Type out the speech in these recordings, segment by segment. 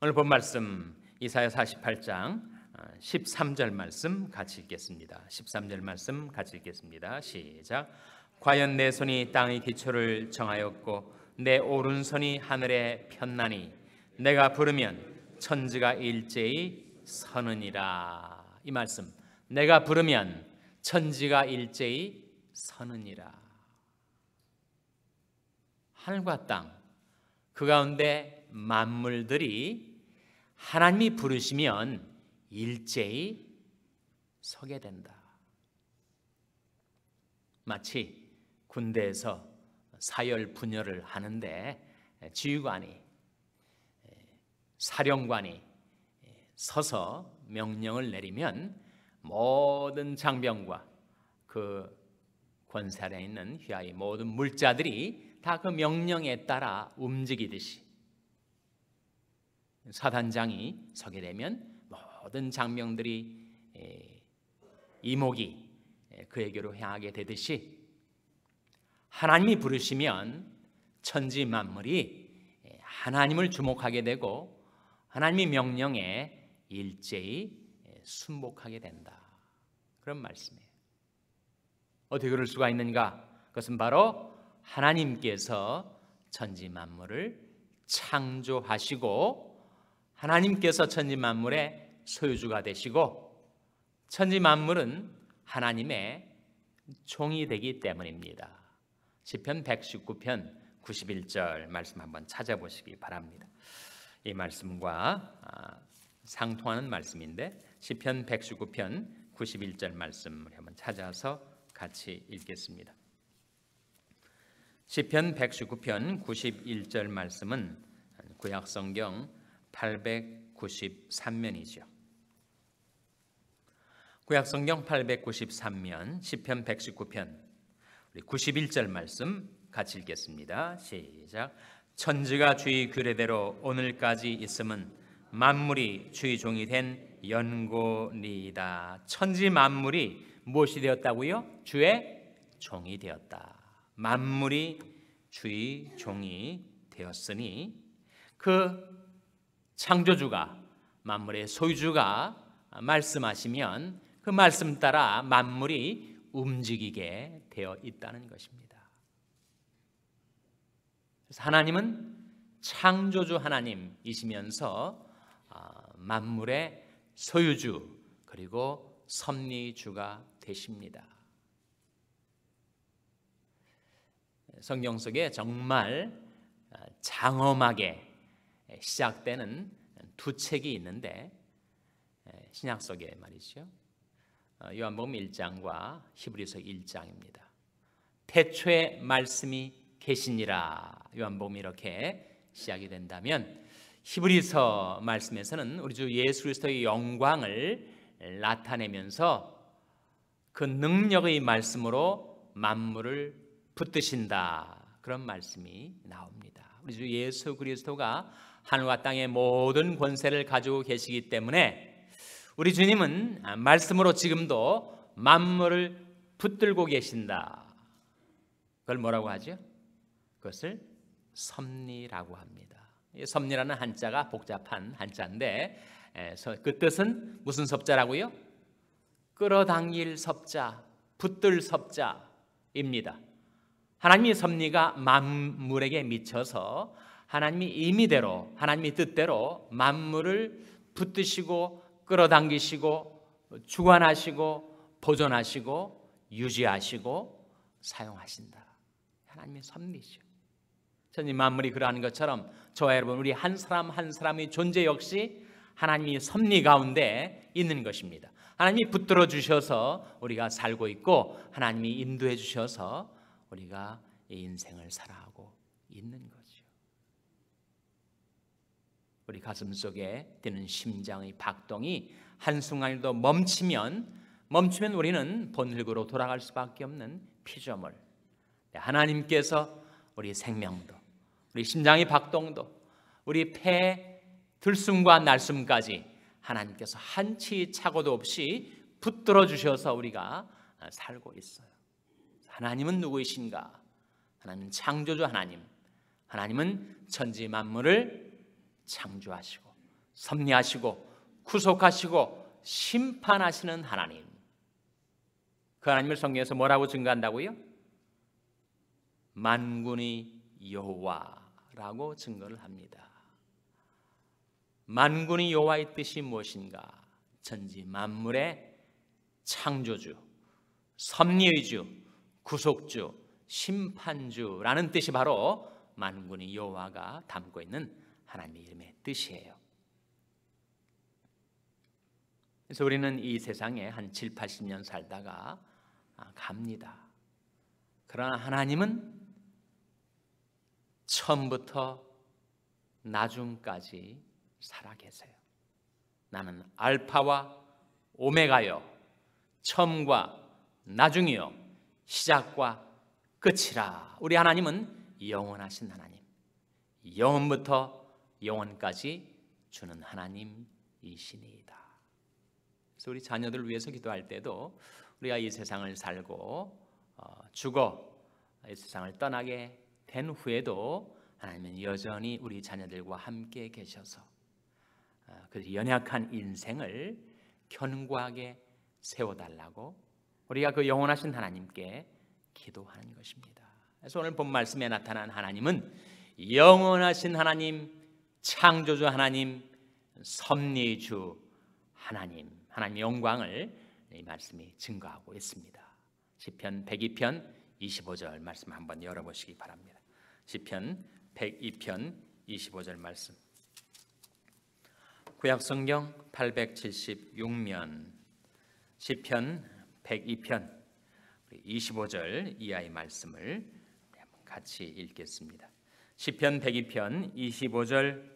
오늘 본 말씀 이사야 48장 13절 말씀 같이 읽겠습니다. 13절 말씀 같이 읽겠습니다. 시작. 과연 내 손이 땅의 기초를 정하였고 내 오른손이 하늘에 폈나니 내가 부르면 천지가 일제히 서느니라. 이 말씀, 내가 부르면 천지가 일제히 서느니라. 하늘과 땅, 그 가운데 만물들이 하나님이 부르시면 일제히 서게 된다. 마치 군대에서 사열 분열을 하는데 지휘관이, 사령관이 서서 명령을 내리면 모든 장병과 그 권세 아래 있는 휘하의 모든 물자들이 다 그 명령에 따라 움직이듯이 사단장이 서게 되면 모든 장병들이 이목이 그에게로 향하게 되듯이 하나님이 부르시면 천지 만물이 하나님을 주목하게 되고 하나님의 명령에 일제히 순복하게 된다. 그런 말씀이에요. 어떻게 그럴 수가 있는가? 그것은 바로 하나님께서 천지 만물을 창조하시고 하나님께서 천지 만물의 소유주가 되시고 천지 만물은 하나님의 종이 되기 때문입니다. 시편 119편 91절 말씀 한번 찾아보시기 바랍니다. 이 말씀과 상통하는 말씀인데 시편 119편 91절 말씀을 한번 찾아서 같이 읽겠습니다. 시편 119편 91절 말씀은 구약성경 893면이죠. 구약성경 893면 시편 119편 우리 91절 말씀 같이 읽겠습니다. 시작. 천지가 주의 규례대로 오늘까지 있음은 만물이 주의 종이 된 연고니이다. 천지 만물이 무엇이 되었다고요? 주의 종이 되었다. 만물이 주의 종이 되었으니 그 창조주가, 만물의 소유주가 말씀하시면 그 말씀 따라 만물이 움직이게 되어 있다는 것입니다. 그래서 하나님은 창조주 하나님이시면서 만물의 소유주 그리고 섭리주가 되십니다. 성경 속에 정말 장엄하게 시작되는 두 책이 있는데 신약 속에 말이죠. 요한복음 1장과 히브리서 1장입니다. 태초에 말씀이 계시니라. 요한복음이 이렇게 시작이 된다면 히브리서 말씀에서는 우리 주 예수 그리스도의 영광을 나타내면서 그 능력의 말씀으로 만물을 붙드신다. 그런 말씀이 나옵니다. 우리 주 예수 그리스도가 하늘과 땅의 모든 권세를 가지고 계시기 때문에 우리 주님은 말씀으로 지금도 만물을 붙들고 계신다. 그걸 뭐라고 하죠? 그것을 섭리라고 합니다. 섭리라는 한자가 복잡한 한자인데 그 뜻은 무슨 섭자라고요? 끌어당길 섭자, 붙들 섭자입니다. 하나님의 섭리가 만물에게 미쳐서 하나님의 임의대로 하나님의 뜻대로 만물을 붙드시고 끌어당기시고 주관하시고 보존하시고 유지하시고 사용하신다. 하나님의 섭리죠. 천지 만물이 그러한 것처럼 저와 여러분 우리 한 사람 한 사람의 존재 역시 하나님의 섭리 가운데 있는 것입니다. 하나님이 붙들어 주셔서 우리가 살고 있고 하나님이 인도해 주셔서 우리가 이 인생을 살아가고 있는 거죠. 우리 가슴 속에 뛰는 심장의 박동이 한순간이라도 멈추면 우리는 본흙으로 돌아갈 수밖에 없는 피조물. 하나님께서 우리 생명도, 우리 심장의 박동도, 우리 폐 들숨과 날숨까지 하나님께서 한치 착오도 없이 붙들어 주셔서 우리가 살고 있어요. 하나님은 누구이신가? 하나님은 창조주 하나님. 하나님은 천지 만물을 창조하시고 섭리하시고 구속하시고 심판하시는 하나님, 그 하나님을 성경에서 뭐라고 증거한다고요? 만군의 여호와라고 증거를 합니다. 만군의 여호와의 뜻이 무엇인가? 천지 만물의 창조주, 섭리의 주, 구속주, 심판주라는 뜻이 바로 만군의 여호와가 담고 있는 하나님의 이름의 뜻이에요. 그래서 우리는 이 세상에 한 7, 80년 살다가 갑니다. 그러나 하나님은 처음부터 나중까지 살아계세요. 나는 알파와 오메가요, 처음과 나중이요, 시작과 끝이라. 우리 하나님은 영원하신 하나님, 영원부터 영원까지 주는 하나님이시니이다. 그래서 우리 자녀들을 위해서 기도할 때도 우리가 이 세상을 살고 죽어 이 세상을 떠나게 된 후에도 하나님은 여전히 우리 자녀들과 함께 계셔서 그 연약한 인생을 견고하게 세워달라고 우리가 그 영원하신 하나님께 기도하는 것입니다. 그래서 오늘 본 말씀에 나타난 하나님은 영원하신 하나님, 창조주 하나님, 섭리의 주 하나님, 하나님의 영광을 이 말씀이 증거하고 있습니다. 시편 102편 25절 말씀 한번 열어보시기 바랍니다. 시편 102편 25절 말씀, 구약성경 876면 시편 102편 25절 이하의 말씀을 같이 읽겠습니다. 시편 102편 25절,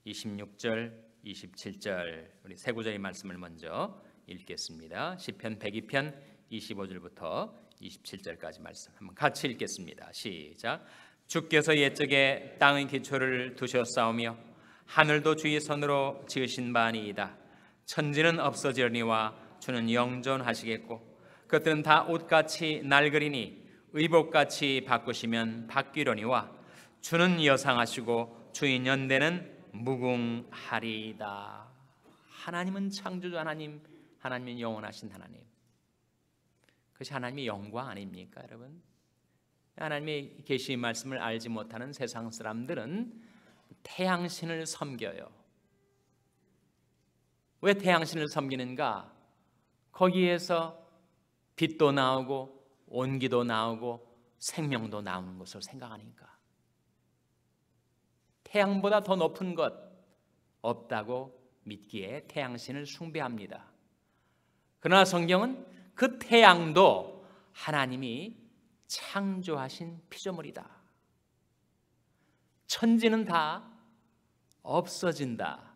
26절, 27절 우리 세 구절의 말씀을 먼저 읽겠습니다. 시편 102편 25절부터 27절까지 말씀 한번 같이 읽겠습니다. 시작. 주께서 옛적에 땅의 기초를 두셨사오며 하늘도 주의 손으로 지으신 바 아니이다. 천지는 없어지려니와 주는 영존하시겠고 그것들은 다 옷같이 낡으리니 의복같이 바꾸시면 바뀌려니와 주는 여상하시고 주의 연대는 무궁하리이다. 하나님은 창조주 하나님, 하나님은 영원하신 하나님. 그것이 하나님의 영광 아닙니까, 여러분? 하나님의 계시의 말씀을 알지 못하는 세상 사람들은 태양신을 섬겨요. 왜 태양신을 섬기는가? 거기에서 빛도 나오고 온기도 나오고 생명도 나오는 것을 생각하니까. 태양보다 더 높은 것 없다고 믿기에 태양신을 숭배합니다. 그러나 성경은 그 태양도 하나님이 창조하신 피조물이다. 천지는 다 없어진다.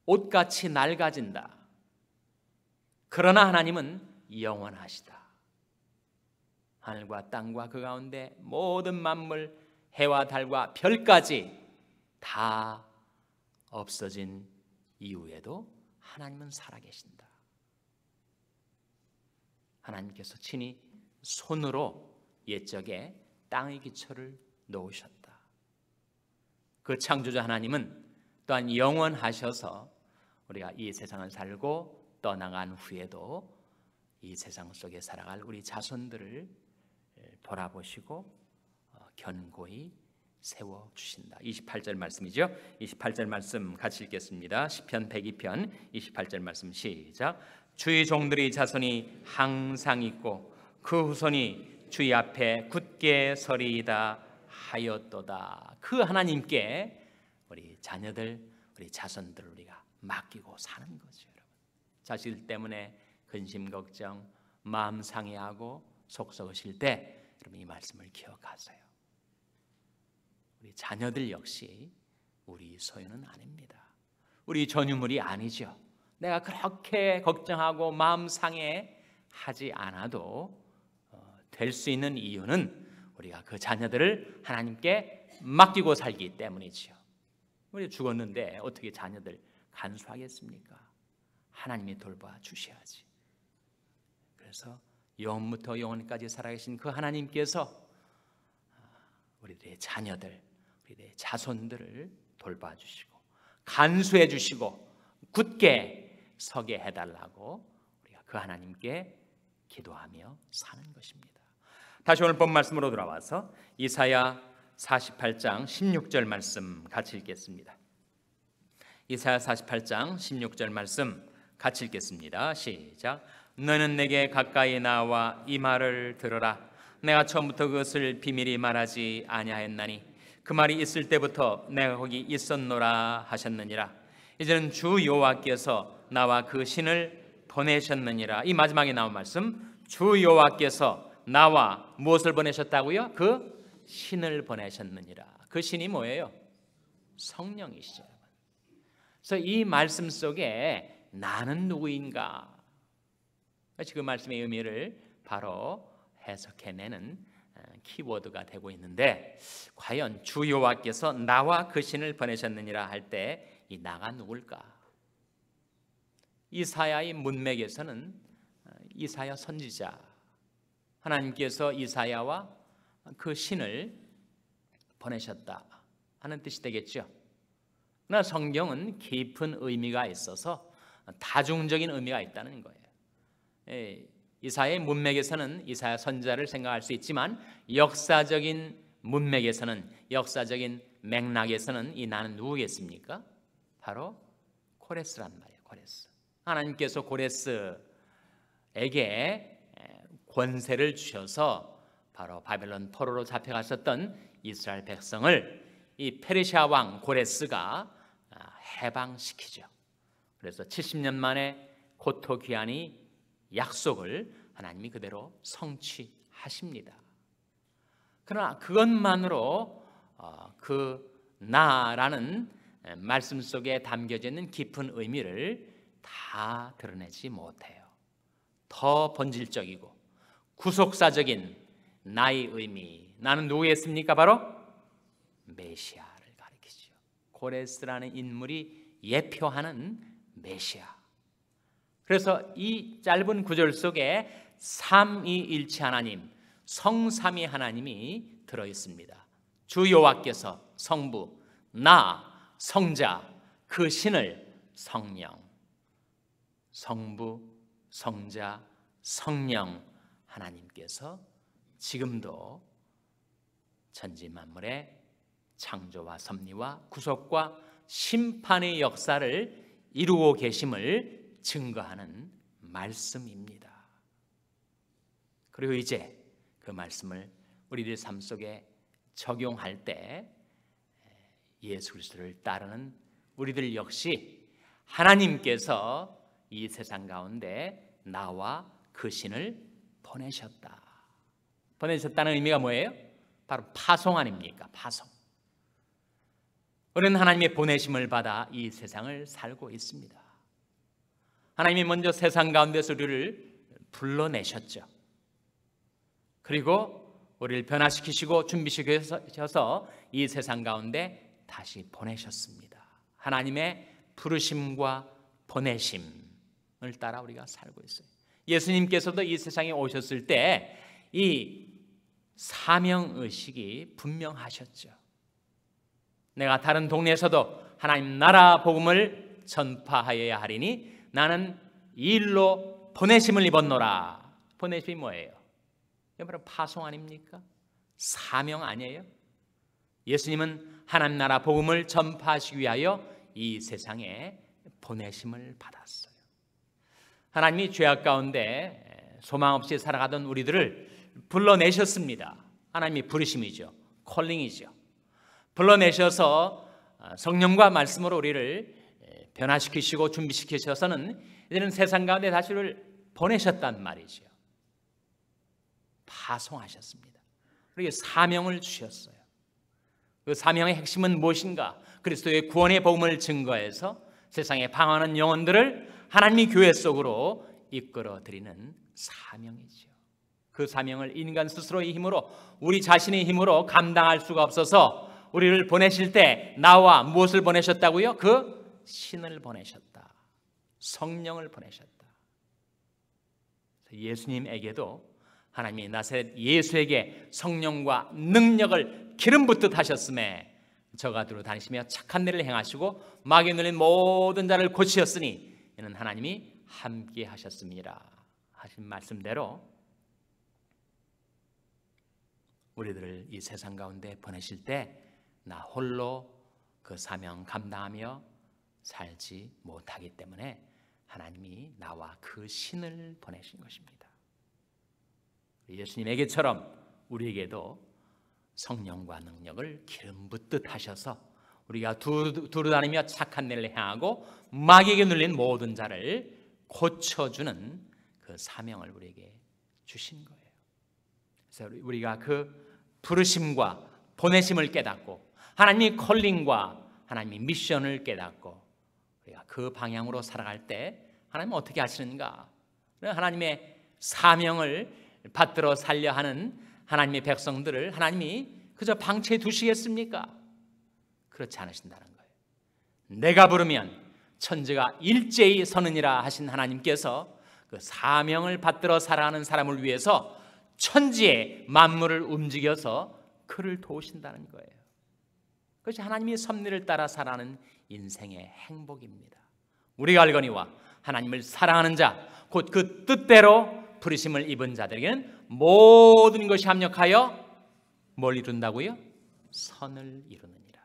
옷같이 낡아진다. 그러나 하나님은 영원하시다. 하늘과 땅과 그 가운데 모든 만물, 해와 달과 별까지 다 없어진 이후에도 하나님은 살아계신다. 하나님께서 친히 손으로 옛적에 땅의 기초를 놓으셨다. 그 창조주 하나님은 또한 영원하셔서 우리가 이 세상을 살고 떠나간 후에도 이 세상 속에 살아갈 우리 자손들을 돌아보시고 견고히 세워주신다. 28절 말씀이죠. 28절 말씀 같이 읽겠습니다. 시편 102편 28절 말씀 시작. 주의 종들의 자손이 항상 있고 그 후손이 주의 앞에 굳게 서리이다 하였도다. 그 하나님께 우리 자녀들, 우리 자손들을 우리가 맡기고 사는 거죠. 여러분. 자식 때문에 근심 걱정, 마음 상해하고 속 썩으실 때 여러분 이 말씀을 기억하세요. 우리 자녀들 역시 우리 소유는 아닙니다. 우리 전유물이 아니죠. 내가 그렇게 걱정하고 마음 상해하지 않아도 될 수 있는 이유는 우리가 그 자녀들을 하나님께 맡기고 살기 때문이지요. 우리 죽었는데 어떻게 자녀들 간수하겠습니까? 하나님이 돌봐 주셔야지. 그래서 영원부터 영원까지 살아계신 그 하나님께서 우리들의 자녀들, 우리들의 자손들을 돌봐 주시고 간수해 주시고 굳게 서게 해달라고 우리가 그 하나님께 기도하며 사는 것입니다. 다시 오늘 본 말씀으로 돌아와서 이사야 48장 16절 말씀 같이 읽겠습니다. 이사야 48장 16절 말씀 같이 읽겠습니다. 시작. 너는 내게 가까이 나와 이 말을 들으라. 내가 처음부터 그것을 비밀히 말하지 아니하였나니 그 말이 있을 때부터 내가 거기 있었노라 하셨느니라. 이제는 주 여호와께서 나와 그 신을 보내셨느니라. 이 마지막에 나온 말씀, 주 여호와께서 나와 무엇을 보내셨다고요? 그 신을 보내셨느니라. 그 신이 뭐예요? 성령이시죠. 그래서 이 말씀 속에 나는 누구인가? 그 말씀의 의미를 바로 해석해내는 키워드가 되고 있는데, 과연 주 여호와께서 나와 그 신을 보내셨느니라 할 때 이 나가 누굴까? 이사야의 문맥에서는 이사야 선지자, 하나님께서 이사야와 그 신을 보내셨다 하는 뜻이 되겠죠. 그러나 성경은 깊은 의미가 있어서 다중적인 의미가 있다는 거예요. 이사야의 문맥에서는 이사야 선지자를 생각할 수 있지만 역사적인 문맥에서는, 역사적인 맥락에서는 이 나는 누구겠습니까? 바로 고레스란 말이에요. 고레스. 하나님께서 고레스에게 권세를 주셔서 바로 바벨론 포로로 잡혀갔었던 이스라엘 백성을 이 페르시아 왕 고레스가 해방시키죠. 그래서 70년 만에 고토기한이 약속을 하나님이 그대로 성취하십니다. 그러나 그것만으로 그 나라는 말씀 속에 담겨져 있는 깊은 의미를 다 드러내지 못해요. 더 본질적이고 구속사적인 나의 의미, 나는 누구였습니까? 바로 메시아를 가리키죠. 고레스라는 인물이 예표하는 메시아. 그래서 이 짧은 구절 속에 삼위일체 하나님, 성삼위 하나님이 들어있습니다. 주 여호와께서 성부, 나 성자, 그 신을 성령, 성부, 성자, 성령 하나님께서 지금도 천지 만물의 창조와 섭리와 구속과 심판의 역사를 이루고 계심을 증거하는 말씀입니다. 그리고 이제 그 말씀을 우리들 삶 속에 적용할 때 예수 그리스도를 따르는 우리들 역시 하나님께서 이 세상 가운데 나와 그 신을 보내셨다. 보내셨다는 의미가 뭐예요? 바로 파송 아닙니까? 파송. 우리는 하나님의 보내심을 받아 이 세상을 살고 있습니다. 하나님이 먼저 세상 가운데서 우리를 불러내셨죠. 그리고 우리를 변화시키시고 준비시켜서 이 세상 가운데 다시 보내셨습니다. 하나님의 부르심과 보내심을 따라 우리가 살고 있어요. 예수님께서도 이 세상에 오셨을 때 이 사명의식이 분명하셨죠. 내가 다른 동네에서도 하나님 나라 복음을 전파하여야 하리니 나는 이 일로 보내심을 입었노라. 보내심이 뭐예요? 이게 바로 파송 아닙니까? 사명 아니에요? 예수님은 하나님 나라 복음을 전파하시기 위하여 이 세상에 보내심을 받았어요. 하나님이 죄악 가운데 소망 없이 살아가던 우리들을 불러내셨습니다. 하나님이 부르심이죠. 콜링이죠. 불러내셔서 성령과 말씀으로 우리를 변화시키시고 준비시키셔서는 이제는 세상 가운데 다시 우리를 보내셨단 말이죠. 파송하셨습니다. 그리고 사명을 주셨어요. 그 사명의 핵심은 무엇인가? 그리스도의 구원의 복음을 증거해서 세상에 방황하는 영혼들을 하나님의 교회 속으로 이끌어들이는 사명이죠. 그 사명을 인간 스스로의 힘으로, 우리 자신의 힘으로 감당할 수가 없어서 우리를 보내실 때 나와 무엇을 보내셨다고요? 그 신을 보내셨다. 성령을 보내셨다. 예수님에게도 하나님이 나사렛 예수에게 성령과 능력을 기름 붓듯 하셨음에 저가도로 다니시며 착한 일을 행하시고 마귀에 눌린 모든 자를 고치셨으니 이는 하나님이 함께 하셨습니다 하신 말씀대로 우리들을 이 세상 가운데 보내실 때 나 홀로 그 사명 감당하며 살지 못하기 때문에 하나님이 나와 그 신을 보내신 것입니다. 예수님에게처럼 우리에게도 성령과 능력을 기름 붓듯 하셔서 우리가 두루 다니며 착한 일을 행하고 마귀에게 눌린 모든 자를 고쳐주는 그 사명을 우리에게 주신 거예요. 그래서 우리가 그 부르심과 보내심을 깨닫고 하나님의 컬링과 하나님의 미션을 깨닫고 우리가 그 방향으로 살아갈 때 하나님은 어떻게 하시는가? 하나님의 사명을 받들어 살려 하는 하나님의 백성들을 하나님이 그저 방치해 두시겠습니까? 그렇지 않으신다는 거예요. 내가 부르면 천지가 일제히 서느니라 하신 하나님께서 그 사명을 받들어 살아가는 사람을 위해서 천지의 만물을 움직여서 그를 도우신다는 거예요. 그것이 하나님의 섭리를 따라 살아가는 인생의 행복입니다. 우리가 알거니와 하나님을 사랑하는 자, 곧 그 뜻대로 부르심을 입은 자들에게는 모든 것이 합력하여 뭘 이룬다고요? 선을 이루느니라.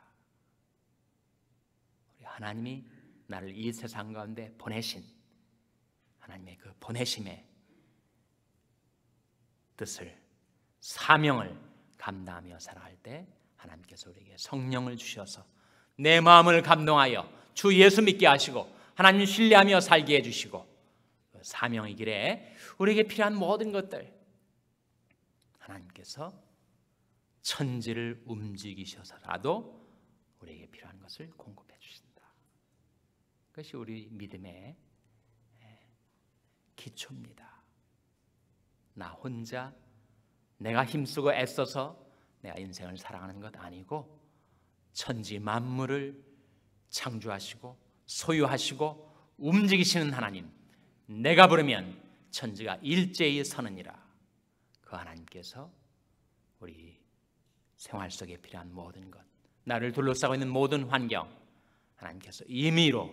우리 하나님이 나를 이 세상 가운데 보내신 하나님의 그 보내심의 뜻을, 사명을 감당하며 살아갈 때 하나님께서 우리에게 성령을 주셔서 내 마음을 감동하여 주 예수 믿게 하시고 하나님 신뢰하며 살게 해주시고 사명의 길에 우리에게 필요한 모든 것들 하나님께서 천지를 움직이셔서라도 우리에게 필요한 것을 공급해 주신다. 그것이 우리 믿음의 기초입니다. 나 혼자 내가 힘쓰고 애써서 내가 인생을 살아가는 것 아니고 천지 만물을 창조하시고 소유하시고 움직이시는 하나님, 내가 부르면 천지가 일제히 서느니라. 그 하나님께서 우리 생활 속에 필요한 모든 것, 나를 둘러싸고 있는 모든 환경 하나님께서 임의로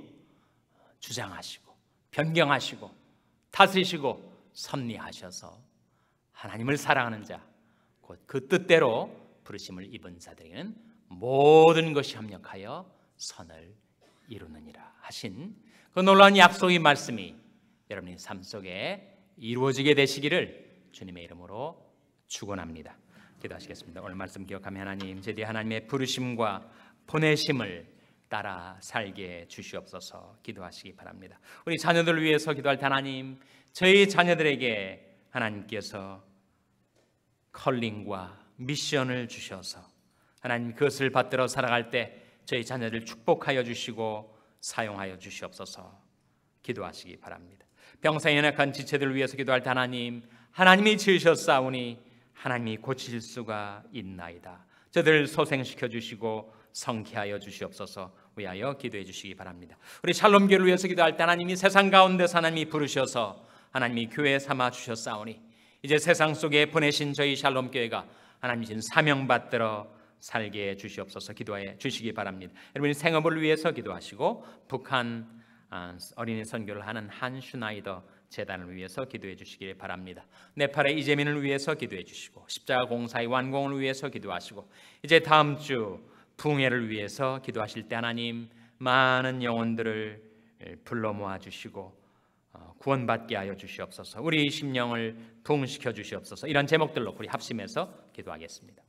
주장하시고 변경하시고 다스리시고 섭리하셔서 하나님을 사랑하는 자, 곧 그 뜻대로 부르심을 입은 자들에게는 모든 것이 합력하여 선을 이루느니라 하신 그 놀라운 약속의 말씀이 여러분의 삶 속에 이루어지게 되시기를 주님의 이름으로 축원합니다. 기도하시겠습니다. 오늘 말씀 기억하며 하나님, 제디 하나님의 부르심과 보내심을 따라 살게 주시옵소서. 기도하시기 바랍니다. 우리 자녀들을 위해서 기도할 때 하나님, 저희 자녀들에게 하나님께서 컬링과 미션을 주셔서 하나님 그것을 받들어 살아갈 때 저희 자녀들 축복하여 주시고 사용하여 주시옵소서. 기도하시기 바랍니다. 병상에 연약한 지체들을 위해서 기도할 때 하나님, 하나님이 지으셨사오니 하나님이 고칠 수가 있나이다. 저들을 소생시켜 주시고 성케하여 주시옵소서. 위하여 기도해 주시기 바랍니다. 우리 샬롬교회를 위해서 기도할 때 하나님이 세상 가운데서 하나님이 부르셔서 하나님이 교회 삼아 주셨사오니 이제 세상 속에 보내신 저희 샬롬교회가 하나님 신 사명 받들어 살게 주시옵소서. 기도해 주시기 바랍니다. 여러분이 생업을 위해서 기도하시고 북한 어린이 선교를 하는 한 슈나이더 재단을 위해서 기도해 주시기 바랍니다. 네팔의 이재민을 위해서 기도해 주시고 십자가 공사의 완공을 위해서 기도하시고 이제 다음 주 붕해를 위해서 기도하실 때 하나님 많은 영혼들을 불러 모아 주시고 구원받게 하여 주시옵소서. 우리 심령을 부흥시켜 주시옵소서. 이런 제목들로 우리 합심해서 기도하겠습니다.